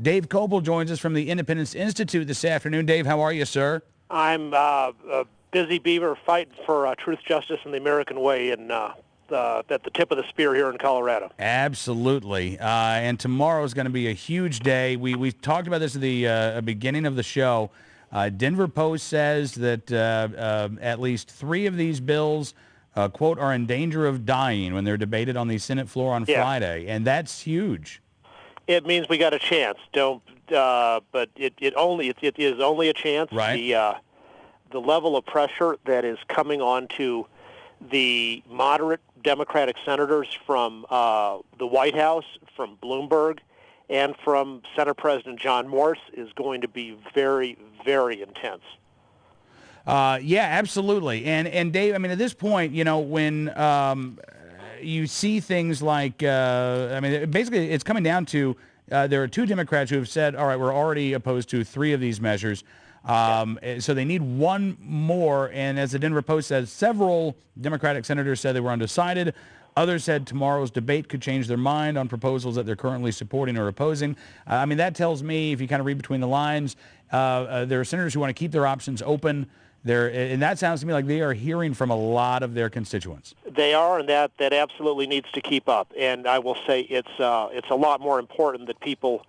Dave Kopel joins us from the Independence Institute this afternoon. Dave, how are you, sir? I'm a busy beaver fighting for truth, justice, and the American way, and at the tip of the spear here in Colorado. Absolutely. And tomorrow is going to be a huge day. We talked about this at the beginning of the show. Denver Post says that at least 3 of these bills, quote, are in danger of dying when they're debated on the Senate floor on Friday, and that's huge. It means we got a chance. But it is only a chance. Right. The level of pressure that is coming onto the moderate Democratic senators from the White House, from Bloomberg, and from Senate President John Morse is going to be very, very intense. Yeah, absolutely. And Dave, I mean, at this point, you know, when you see things like, I mean, basically it's coming down to there are 2 Democrats who have said, all right, we're already opposed to 3 of these measures. So they need 1 more. And as the Denver Post says, several Democratic senators said they were undecided. Others said tomorrow's debate could change their mind on proposals that they're currently supporting or opposing. I mean, that tells me, if you kind of read between the lines, there are senators who want to keep their options open. And that sounds to me like they are hearing from a lot of their constituents. They are, and that absolutely needs to keep up. And I will say it's a lot more important that people,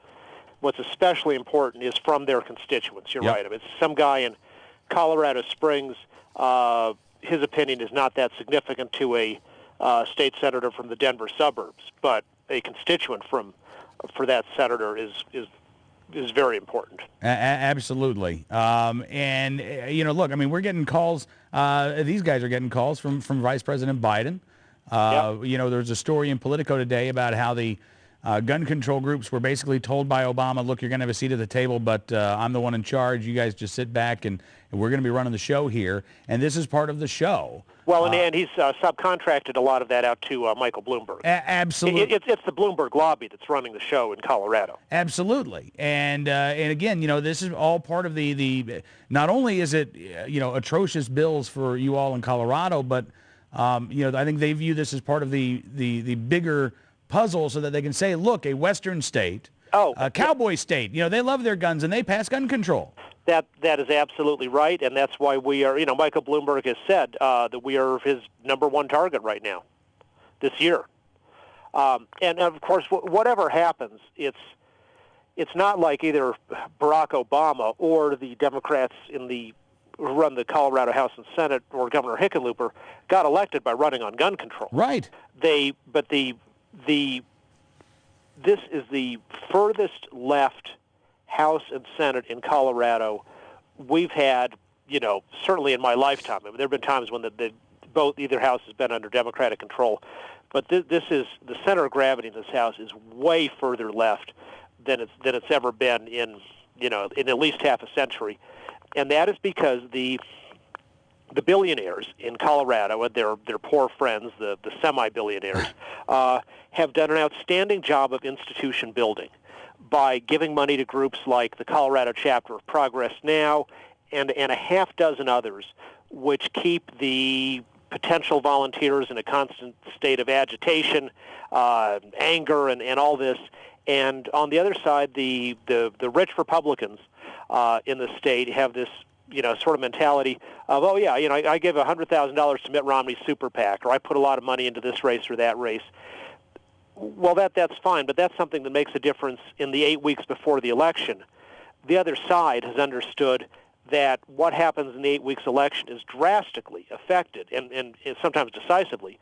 what's especially important is from their constituents. You're right. I mean, some guy in Colorado Springs, his opinion is not that significant to a state senator from the Denver suburbs, but a constituent for that senator is very important. Absolutely. And, you know, look, I mean, we're getting calls. These guys are getting calls from Vice President Biden. You know, there's a story in Politico today about how the gun control groups were basically told by Obama, look, you're going to have a seat at the table, but I'm the one in charge. You guys just sit back, and we're going to be running the show here. And this is part of the show. Well, and he's subcontracted a lot of that out to Michael Bloomberg. Absolutely. It's the Bloomberg lobby that's running the show in Colorado. Absolutely. And again, you know, this is all part of the not only is it, you know, atrocious bills for you all in Colorado, but, you know, I think they view this as part of the bigger puzzle so that they can say, look, a Western state, a cowboy state, you know, they love their guns and they pass gun control. That is absolutely right, and that's why we are, you know, Michael Bloomberg has said that we are his #1 target right now, this year. And of course, whatever happens, it's not like either Barack Obama or the Democrats who run the Colorado House and Senate or Governor Hickenlooper got elected by running on gun control. Right. This is the furthest left House and Senate in Colorado we've had, you know, certainly in my lifetime. I mean, there have been times when either house has been under Democratic control, but this is the center of gravity in this house is way further left than it's ever been in at least half a century, and that is because the billionaires in Colorado and their poor friends, the semi-billionaires, have done an outstanding job of institution building by giving money to groups like the Colorado chapter of Progress Now and a half dozen others, which keep the potential volunteers in a constant state of agitation, anger, and all this. And on the other side, the rich Republicans in the state have this, you know, sort of mentality of, oh yeah, you know, I give $100,000 to Mitt Romney's super PAC, or I put a lot of money into this race or that race. Well, that's fine, but that's something that makes a difference in the 8 weeks before the election. The other side has understood that what happens in the 8 weeks election is drastically affected, and sometimes decisively,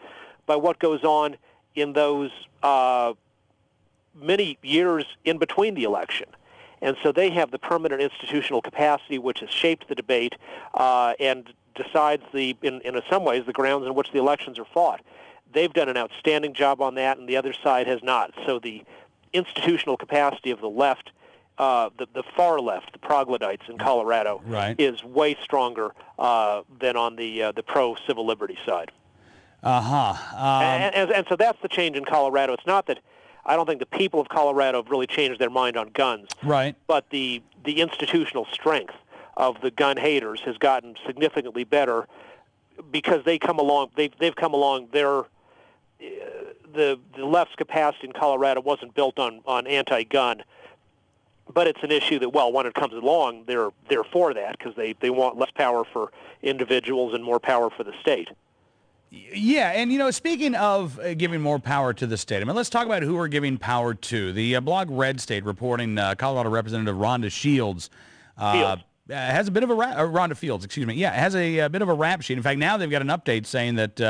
by what goes on in those many years in between the election. And so they have the permanent institutional capacity which has shaped the debate and decides in some ways, the grounds in which the elections are fought. They've done an outstanding job on that, and the other side has not. So the institutional capacity of the left, the far left, the troglodytes in Colorado, is way stronger than on the pro-civil liberty side. And so that's the change in Colorado. It's not that I don't think the people of Colorado have really changed their mind on guns, but the institutional strength of the gun haters has gotten significantly better because they've come along. The left's capacity in Colorado wasn't built on anti-gun, But it's an issue that, well, when it comes along, they're for that because they want less power for individuals and more power for the state. Yeah, and speaking of giving more power to the state, I mean, let's talk about who we're giving power to. The blog Red State reporting Colorado Representative Rhonda Shields has a bit of a Rhonda Fields, excuse me. Yeah, has a bit of a rap sheet. In fact, now they've got an update saying that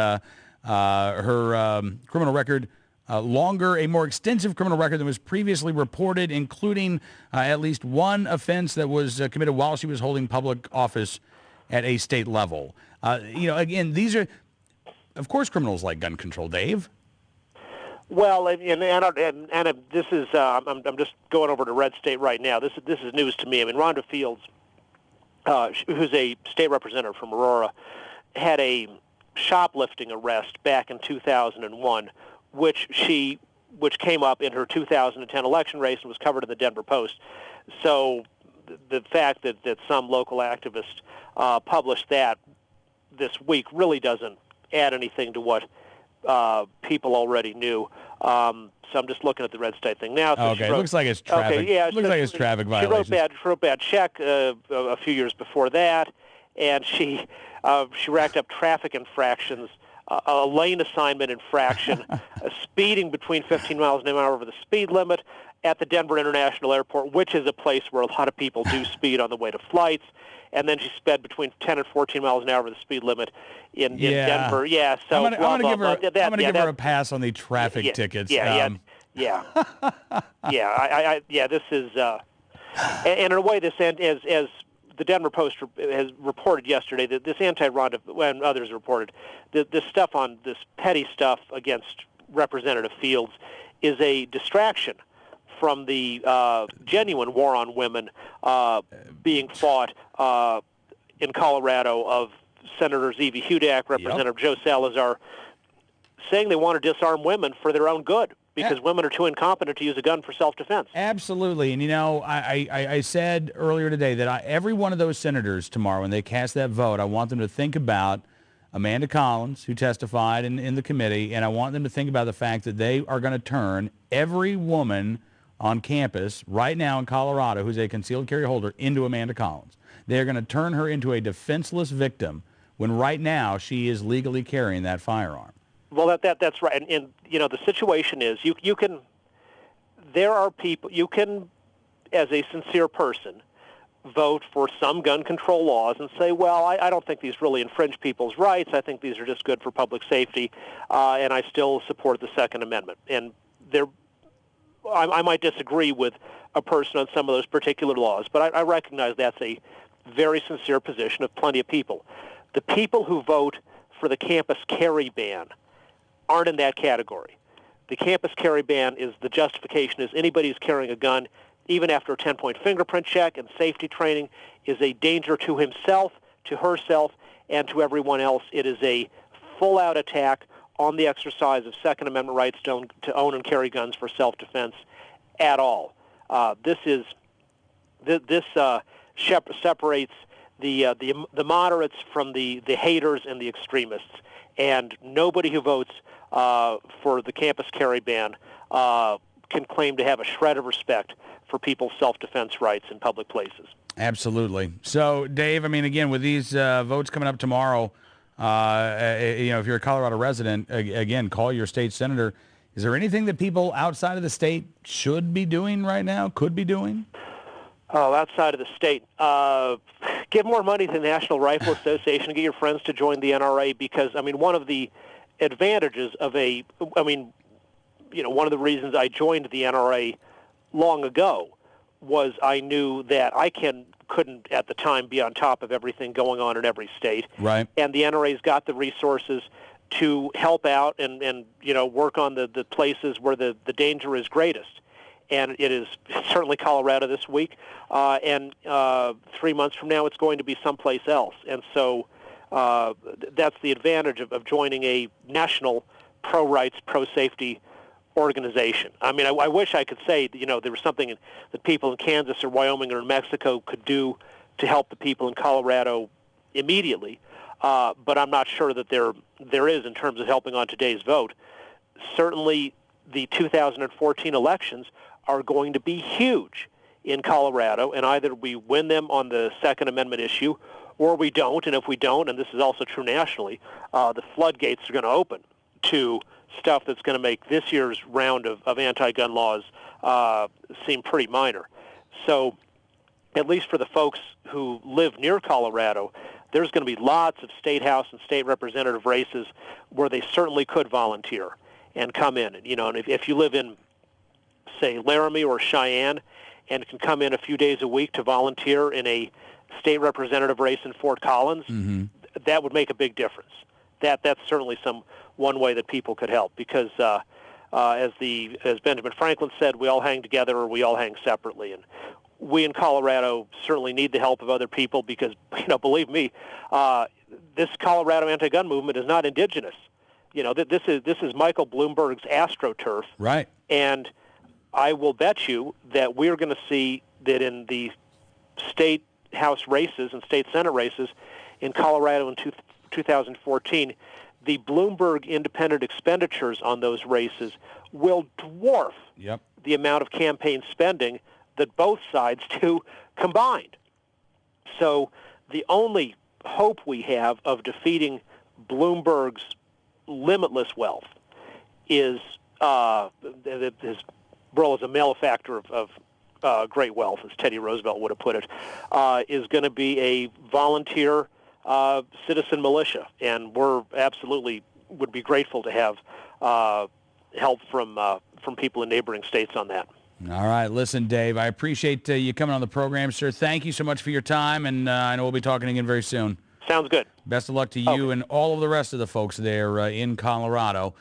her criminal record longer, a more extensive criminal record than was previously reported, including at least one offense that was committed while she was holding public office at a state level. Again, these are, of course, criminals like gun control, Dave. Well, and this is I'm just going over to Red State right now. This is news to me. I mean, Rhonda Fields, who's a state representative from Aurora, had a shoplifting arrest back in 2001, which came up in her 2010 election race and was covered in the Denver Post. So the fact that some local activist published that this week really doesn't add anything to what people already knew. So I'm just looking at the Red State thing now. So okay, it looks like it's traffic. Okay, yeah, looks like it's traffic violations. She wrote bad check a few years before that, and she racked up traffic infractions, a lane assignment infraction, speeding between 15 miles an hour over the speed limit at the Denver International Airport, which is a place where a lot of people do speed on the way to flights. And then she sped between 10 and 14 miles an hour over the speed limit in Denver. Yeah, so I'm going to give her a pass on the traffic tickets. Yeah. This is, and in a way, this as the Denver Post has reported yesterday, that this anti-Rhonda, and others reported, this stuff on this petty stuff against Representative Fields is a distraction from the genuine war on women being fought in Colorado of Senators Evie Hudak, Representative Joe Salazar, saying they want to disarm women for their own good because women are too incompetent to use a gun for self-defense. Absolutely. And, I said earlier today that every one of those senators tomorrow, when they cast that vote, I want them to think about Amanda Collins, who testified in the committee, and I want them to think about the fact that they are going to turn every woman on campus right now in Colorado who's a concealed carry holder into Amanda Collins. They're going to turn her into a defenseless victim when right now she is legally carrying that firearm. Well, that's right. And the situation is you can as a sincere person, vote for some gun control laws and say, well, I don't think these really infringe people's rights. I think these are just good for public safety, and I still support the Second Amendment. And I might disagree with a person on some of those particular laws, but I recognize that's a very sincere position of plenty of people. The people who vote for the campus carry ban aren't in that category. The campus carry ban is the justification is anybody who's carrying a gun, even after a 10-point fingerprint check and safety training, is a danger to himself, to herself, and to everyone else. It is a full-out attack on the exercise of Second Amendment rights to own and carry guns for self-defense at all. This separates the moderates from the haters and the extremists, and nobody who votes for the campus carry ban can claim to have a shred of respect for people's self-defense rights in public places. Absolutely. So, Dave, I mean, again, with these votes coming up tomorrow, if you're a Colorado resident, again, call your state senator. Is there anything that people outside of the state should be doing right now, could be doing? Oh, outside of the state, give more money to the National Rifle Association and get your friends to join the NRA because, I mean, one of the advantages of one of the reasons I joined the NRA long ago was I knew that I couldn't at the time be on top of everything going on in every state. Right. And the NRA's got the resources to help out and work on the places where the danger is greatest. And it is certainly Colorado this week, and 3 months from now it's going to be someplace else. And so that's the advantage of joining a national pro-rights, pro-safety organization. I mean, I wish I could say that, there was something that people in Kansas or Wyoming or in Mexico could do to help the people in Colorado immediately, but I'm not sure that there is in terms of helping on today's vote. Certainly the 2014 elections are going to be huge in Colorado, and either we win them on the Second Amendment issue or we don't. And if we don't, and this is also true nationally, the floodgates are going to open to stuff that's going to make this year's round of anti-gun laws seem pretty minor. So at least for the folks who live near Colorado, there's going to be lots of state house and state representative races where they certainly could volunteer and come in. And, and if you live in, say, Laramie or Cheyenne and can come in a few days a week to volunteer in a state representative race in Fort Collins, that would make a big difference. That's certainly one way that people could help, because as Benjamin Franklin said, we all hang together or we all hang separately. And we in Colorado certainly need the help of other people because, believe me, this Colorado anti-gun movement is not indigenous. This is Michael Bloomberg's AstroTurf. Right. And I will bet you that we're going to see that in the state House races and state Senate races in Colorado in 2014, the Bloomberg independent expenditures on those races will dwarf the amount of campaign spending that both sides do combined. So the only hope we have of defeating Bloomberg's limitless wealth is his role as a malefactor of great wealth, as Teddy Roosevelt would have put it, is going to be a volunteer citizen militia, and we're absolutely would be grateful to have help from people in neighboring states on that. All right. Listen, Dave, I appreciate you coming on the program, sir. Thank you so much for your time, and I know we'll be talking again very soon. Sounds good. Best of luck to you and all of the rest of the folks there in Colorado.